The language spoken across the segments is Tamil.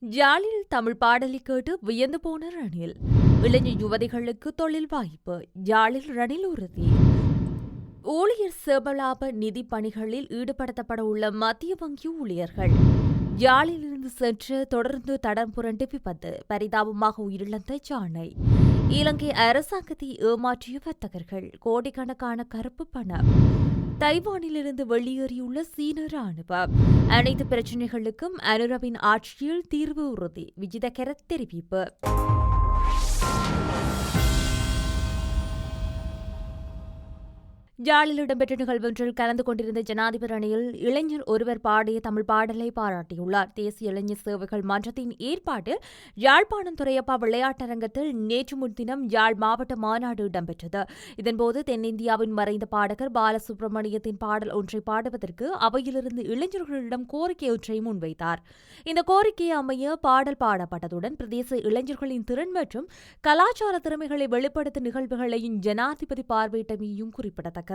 யாழில் தமிழ் பாடலை கேட்டு வியந்து போன ரணில். இளைஞர் யுவதிகளுக்கு தொழில் வாய்ப்பு. யாழில் ரணில் உறுதி. ஊழியர் சேமலாப நிதி பணிகளில் ஈடுபடுத்தப்பட உள்ள மத்திய வங்கி ஊழியர்கள். யாழிலிருந்து சென்று தொடர்ந்து தடம் புரண்டு விபத்து. பரிதாபமாக உயிரிழந்த யானை. இலங்கை அரசாங்கத்தை ஏமாற்றிய வர்த்தகர்கள். கோடிக்கணக்கான கருப்பு பணம். தைவானிலிருந்து வெளியேறியுள்ள சீன ராணுவம். அனைத்து பிரச்சினைகளுக்கும் அனுரவின் ஆட்சியில் தீர்வு உறுதி. விஜிதகர தெரிவிப்பு. யாழில் இடம்பெற்ற நிகழ்வொன்றில் கலந்து கொண்டிருந்த ஜனாதிபதி ரணில் இளைஞர் ஒருவர் பாடிய தமிழ் பாடலை பாராட்டியுள்ளார். தேசிய இளைஞர் சேவைகள் மன்றத்தின் ஏற்பாட்டில் யாழ்ப்பாணம் துரையப்பா விளையாட்டரங்கத்தில் நேற்று முன்தினம் யாழ் மாவட்ட மாநாடு இடம்பெற்றது. இதன்போது தென்னிந்தியாவின் மறைந்த பாடகர் பாலசுப்ரமணியத்தின் பாடல் ஒன்றை பாடுவதற்கு அவையிலிருந்து இளைஞர்களிடம் கோரிக்கை ஒன்றை முன்வைத்தார். இந்த கோரிக்கையை அமைய பாடல் பாடப்பட்டதுடன் பிரதேச இளைஞர்களின் திறன் மற்றும் கலாச்சார திறமைகளை வெளிப்படுத்தும் நிகழ்வுகளையும் ஜனாதிபதி பார்வையிட்டமையும் குறிப்பிடத்தக்கது.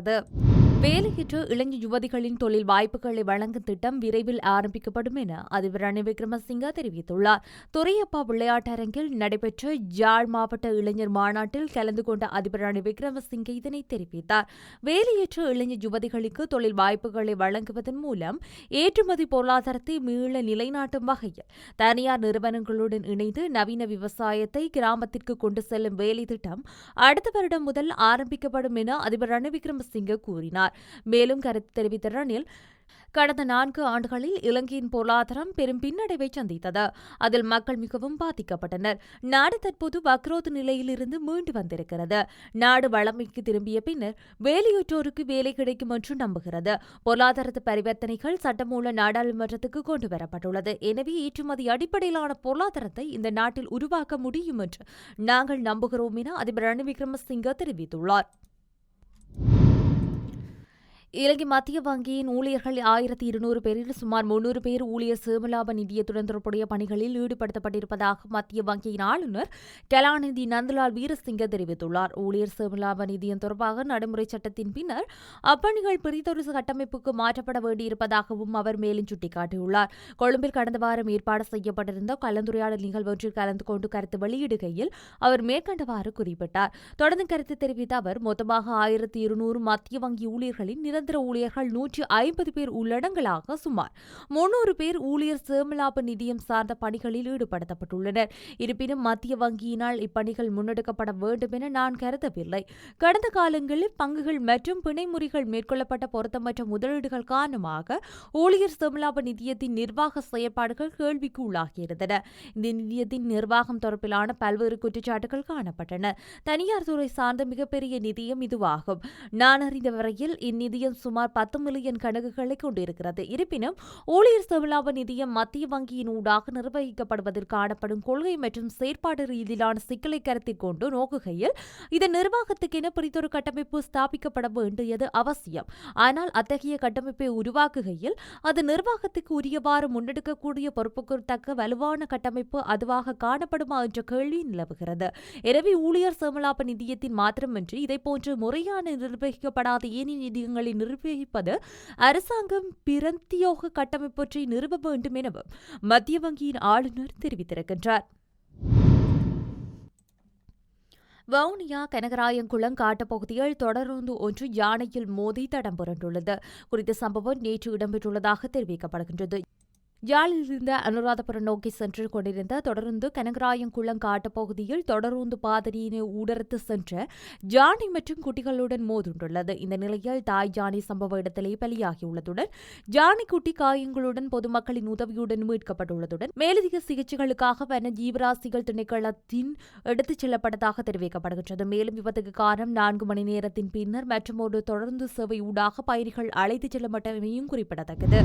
வேலையற்ற இளைஞர் யுவதிகளின் தொழில் வாய்ப்புகளை வழங்கும் திட்டம் விரைவில் ஆரம்பிக்கப்படும் என அதிபர் ரணில் விக்ரமசிங்க தெரிவித்துள்ளார். துரையப்பா விளையாட்டரங்கில் நடைபெற்ற யாழ் மாவட்ட இளைஞர் மாநாட்டில் கலந்து கொண்ட அதிபர் ரணில் விக்ரமசிங்க இதனை தெரிவித்தார். வேலையற்ற இளைஞர் யுவதிகளுக்கு தொழில் வாய்ப்புகளை வழங்குவதன் மூலம் ஏற்றுமதி பொருளாதாரத்தை மீள நிலைநாட்டும் வகையில் தனியார் நிறுவனங்களுடன் இணைந்து நவீன விவசாயத்தை கிராமத்திற்கு கொண்டு செல்லும் வேலை திட்டம் அடுத்த வருடம் முதல் ஆரம்பிக்கப்படும் என அதிபர் ரணில் விக்ரமசிங்க கூறினார். மேலும் கருத்து தெரிவித்த ரணில், கடந்த 4 ஆண்டுகளில் இலங்கையின் பொருளாதாரம் பெரும் பின்னடைவை சந்தித்தது. அதில் மக்கள் மிகவும் பாதிக்கப்பட்டனர். நாடு தற்போது வக்ரோத் நிலையிலிருந்து மீண்டு வந்திருக்கிறது. நாடு வளமைக்கு திரும்பிய பின்னர் வேலையற்றோருக்கு வேலை கிடைக்கும் என்று நம்புகிறது. பொருளாதார பரிவர்த்தனைகள் சட்டமூல நாடாளுமன்றத்துக்கு கொண்டுவரப்பட்டுள்ளது. எனவே ஏற்றுமதி அடிப்படையிலான பொருளாதாரத்தை இந்த நாட்டில் உருவாக்க முடியும் என்று நாங்கள் நம்புகிறோம் என அதிபர் ரணில் விக்ரமசிங்க தெரிவித்துள்ளார். இலங்கை மத்திய வங்கியின் ஊழியர்கள் 1200 பேரில் சுமார் 300 பேர் ஊழியர் சேமலாப நிதியத்துடன் தொடர்புடைய பணிகளில் ஈடுபடுத்தப்பட்டிருப்பதாக மத்திய வங்கியின் ஆளுநர் கலாநிதி நந்தலால் வீரசிங்க தெரிவித்துள்ளார். ஊழியர் சேமலாப நிதியம் தொடர்பாக நடைமுறை சட்டத்தின் பின்னர் அப்பணிகள் பிரித்தொரு கட்டமைப்புக்கு மாற்றப்பட வேண்டியிருப்பதாகவும் அவர் மேலும் சுட்டிக்காட்டியுள்ளார். கொழும்பில் கடந்த வாரம் ஏற்பாடு செய்யப்பட்டிருந்த கலந்துரையாடல் நிகழ்வொன்றில் கலந்து கொண்டு கருத்து வெளியிடுகையில் அவர் மேற்கண்டவாறு குறிப்பிட்டார். தொடர்ந்து கருத்து தெரிவித்த அவர், மொத்தமாக 1200 மத்திய வங்கி ஊழியர்களின் நிரந்தர ஊழியர்கள் 150 பேர் உள்ளடங்கலாக சுமார் 300 பேர் ஊழியர் சேமலாப நிதியம் சார்ந்த பணிகளில் ஈடுபடுத்தப்பட்டுள்ளனர். இருப்பினும் மத்திய வங்கியினால் இப்பணிகள் முன்னெடுக்கப்பட வேண்டும் என நான் கருதவில்லை. கடந்த காலங்களில் பங்குகள் மற்றும் பிணைமுறிகள் மேற்கொள்ளப்பட்ட பொருத்தமற்ற முதலீடுகள் காரணமாக ஊழியர் சேமலாப நிதியத்தின் நிர்வாக செயற்பாடுகள் கேள்விக்கு உள்ளாகியிருந்தன. இந்த நிதியத்தின் நிர்வாகம் தொடர்பிலான பல்வேறு குற்றச்சாட்டுகள் காணப்பட்டன. தனியார் துறை சார்ந்த மிகப்பெரிய நிதியம் இதுவாகும். நான் அறிந்த வரையில் இந்நிதியம் சுமார் 10 மில்லியன் கணக்குகளை கொண்டிருக்கிறது. இருப்பினும் ஊழியர் சேமலாப நிதியம் மத்திய வங்கியின் ஊடாக நிர்வகிக்கப்படுவதில் காணப்படும் கொள்கை மற்றும் செயற்பாடு ரீதியிலான சிக்கலை கருத்தில் கொண்டு நோக்குகையில் இதன் நிர்வாகத்துக்கென பிரித்தொரு கட்டமைப்பு ஸ்தாபிக்கப்பட வேண்டியது அவசியம். ஆனால் அத்தகைய கட்டமைப்பை உருவாக்குகையில் அது நிர்வாகத்துக்கு உரியவாறு முன்னெடுக்கக்கூடிய பொறுப்புக்குத்தக்க வலுவான கட்டமைப்பு அதுவாக காணப்படுமா என்ற கேள்வி நிலவுகிறது. எனவே ஊழியர் சேமலாப நிதியத்தின் மாத்திரமின்றி இதைப்போன்று முறையான நிர்வகிக்கப்படாத ஏனைய நிதியங்களின் நிர்வகிப்பது அரசாங்கம் பிரத்யேக கட்டமைப்பொன்றை நிறுவ வேண்டும் எனவும் மத்திய வங்கியின் ஆளுநர் தெரிவித்திருக்கின்றார். வவுனியா கனகராயன்குளம் காட்டுப்பகுதியில் தொடருந்து ஒன்று யானையில் மோதி தடம் புரண்டுள்ளது. குறித்த சம்பவம் நேற்று இடம்பெற்றுள்ளதாக தெரிவிக்கப்படுகின்றது. யாழிலிருந்து அனுராதபுரம் நோக்கி சென்று கொண்டிருந்த தொடருந்து கனகராயன்குளம் காட்டுப்பகுதியில் தொடருந்து பாதையினை ஊடறுத்து சென்ற யானை மற்றும் குட்டிகளுடன் மோதுண்டுள்ளது. இந்த நிலையில் தாய் யானை சம்பவ இடத்திலே பலியாகியுள்ளதுடன் யானைக்குட்டி காயங்களுடன் பொதுமக்களின் உதவியுடன் மீட்கப்பட்டுள்ளதுடன் மேலதிக சிகிச்சைகளுக்காக வன ஜீவராசிகள் திணைக்களத்தின் எடுத்துச் செல்லப்பட்டதாக தெரிவிக்கப்படுகின்றது. மேலும் விபத்துக்கு காரணம் 4 மணி நேரத்தின் பின்னர் மற்றொரு தொடருந்து சேவை ஊடாக பயணிகள் அழைத்துச் செல்லப்பட்டமையும் குறிப்பிடத்தக்கது.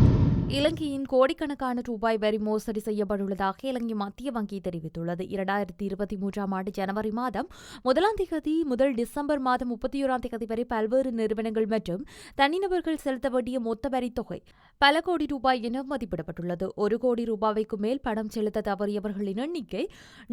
இலங்கையின் கோடிக்கணக்கான ரூபாய் வரி மோசடி செய்யப்பட்டுள்ளதாக இலங்கை மத்திய வங்கி தெரிவித்துள்ளது. 2023 ஆண்டு ஜனவரி மாதம் 1ஆம் தேதி முதல் டிசம்பர் மாதம் 31ஆம் தேதி வரை பல்வேறு நிறுவனங்கள் மற்றும் தனிநபர்கள் செலுத்த வேண்டிய மொத்த வரி தொகை பல கோடி ரூபாய் என மதிப்பிடப்பட்டுள்ளது. 1 கோடி ரூபாய்க்கு மேல் பணம் செலுத்த தவறியவர்களின் எண்ணிக்கை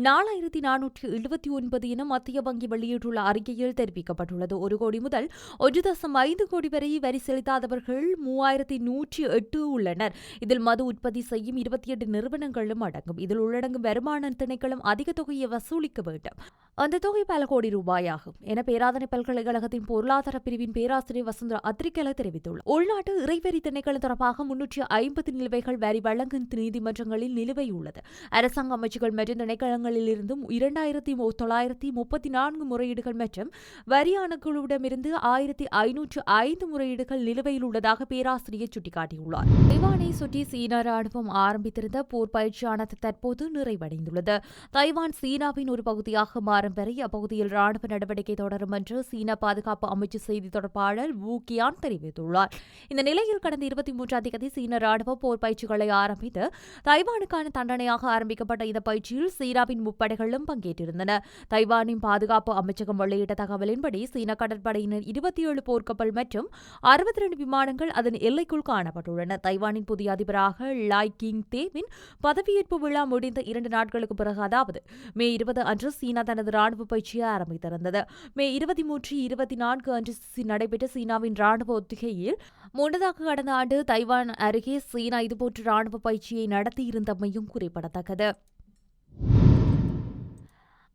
4479 என மத்திய வங்கி வெளியிட்டுள்ள அறிக்கையில் தெரிவிக்கப்பட்டுள்ளது. 1 கோடி முதல் 1.5 கோடி வரை வரி செலுத்தாதவர்கள் 3108 உள்ளனர். இதில் மது உற்பத்தி இறக்குமதி செய்யும் 28 நிறுவனங்களும் அடங்கும். இதில் உள்ளடங்கும் வருமான திணைக்களம் அதிக தொகையை வசூலிக்க வேண்டும். அந்த தொகை பல கோடி ரூபாயாகும் என பேராதனை பல்கலைக்கழகத்தின் பொருளாதார பிரிவின் பேராசிரியர் வசுந்தரா அத்ரிகல தெரிவித்துள்ளார். உள்நாட்டு இறைவரி திணைக்களம் தொடர்பாக 350 நிலுவைகள் வரி வழங்கும் நீதிமன்றங்களில் நிலுவை உள்ளது. அரசாங்க அமைச்சுகள் மற்றும் திணைக்களங்களில் இருந்தும் 2934 முறையீடுகள் மற்றும் வரி ஆணைக்குழுவிடமிருந்து 1505 முறையீடுகள் நிலுவையில் உள்ளதாக பேராசிரியர் சுட்டிக்காட்டியுள்ளார். தைவானை சுற்றி சீனா ராணுவம் ஆரம்பித்திருந்த போர் பயிற்சியானது தற்போது நிறைவடைந்துள்ளது. தைவான் சீனாவின் ஒரு பகுதியாக மாறும் வரை அப்பகுதியில் ராணுவ நடவடிக்கை தொடரும் என்று சீனா பாதுகாப்பு அமைச்சு செய்தி தொடர்பாளர் வு கியான் தெரிவித்துள்ளார். இந்த நிலையில் கடந்த 23ஆம் தேதி சீன ராணுவ போர் பயிற்சிகளை ஆரம்பித்து தைவானுக்கான தண்டனையாக ஆரம்பிக்கப்பட்ட இந்த பயிற்சியில் சீனாவின் முப்படைகளும் பங்கேற்றிருந்தன. தைவானின் பாதுகாப்பு அமைச்சகம் வெளியிட்ட தகவலின்படி சீன கடற்படையினர் 27 போர்க்கப்பல் மற்றும் 62 விமானங்கள் அதன் எல்லைக்குள் காணப்பட்டுள்ளன. தைவானின் புதிய அதிபராக லாய் கிங் தேவின் பதவியேற்பு விழா முடிந்த 2 நாட்களுக்கு பிறகு, அதாவது மே 20 அன்று சீனா தனது ராணுவ பயிற்சியை ஆரம்பித்திருந்தது. மே 23, 24 அன்று நடைபெற்ற சீனாவின் ராணுவ ஒத்திகையில் முன்னதாக கடந்த ஆண்டு தைவான் அருகே சீனா இதுபோன்ற ராணுவ பயிற்சியை நடத்தியிருந்தமையும் குறிப்பிடத்தக்கது.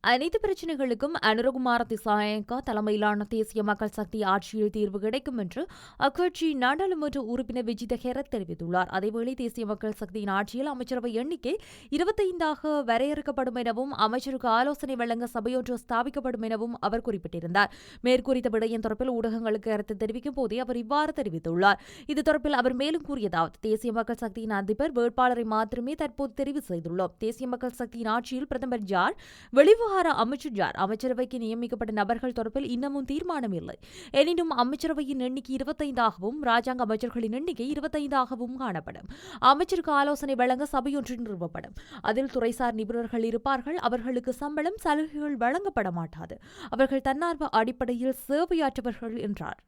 அனைத்து பிரச்சினைகளுக்கும் அனுரகுமார திசாயங்கா தலைமையிலான தேசிய மக்கள் சக்தி ஆட்சியில் தீர்வு கிடைக்கும் என்று அக்கட்சி நாடாளுமன்ற உறுப்பினர் விஜித ஹெரத் தெரிவித்துள்ளார். அதேவேளை தேசிய மக்கள் சக்தியின் ஆட்சியில் அமைச்சரவை எண்ணிக்கை 25 வரையறுக்கப்படும் எனவும் அமைச்சருக்கு ஆலோசனை வழங்க சபையொன்று ஸ்தாபிக்கப்படும் எனவும் அவர் குறிப்பிட்டிருந்தார். மேற்குறித்த விடயம் தொடர்பில் ஊடகங்களுக்கு கருத்து தெரிவிக்கும் போதே அவர் இவ்வாறு தெரிவித்துள்ளார். இது தொடர்பில் அவர் மேலும் கூறியதாவது, தேசிய மக்கள் சக்தியின் அதிபர் வேட்பாளரை மாத்திரமே தற்போது தெரிவு செய்துள்ளோம். தேசிய மக்கள் சக்தியின் ஆட்சியில் பிரதமர் யார், வெளிவிவகார அமைச்சர் யார், அமைச்சரவைக்கு நியமிக்கப்பட்ட நபர்கள் தொடர்பில் இன்னமும் தீர்மானம் இல்லை. எனினும் அமைச்சரவையின் எண்ணிக்கை 25ஆகவும் ராஜாங்க அமைச்சர்களின் எண்ணிக்கை 25ஆகவும் காணப்படும். அமைச்சருக்கு ஆலோசனை வழங்க சபையொன்று நிறுவப்படும். அதில் துறைசார் நிபுணர்கள் இருப்பார்கள். அவர்களுக்கு சம்பளம், சலுகைகள் வழங்கப்பட மாட்டாது. அவர்கள் தன்னார்வ அடிப்படையில் சேவையாற்றுவர்கள் என்றார்.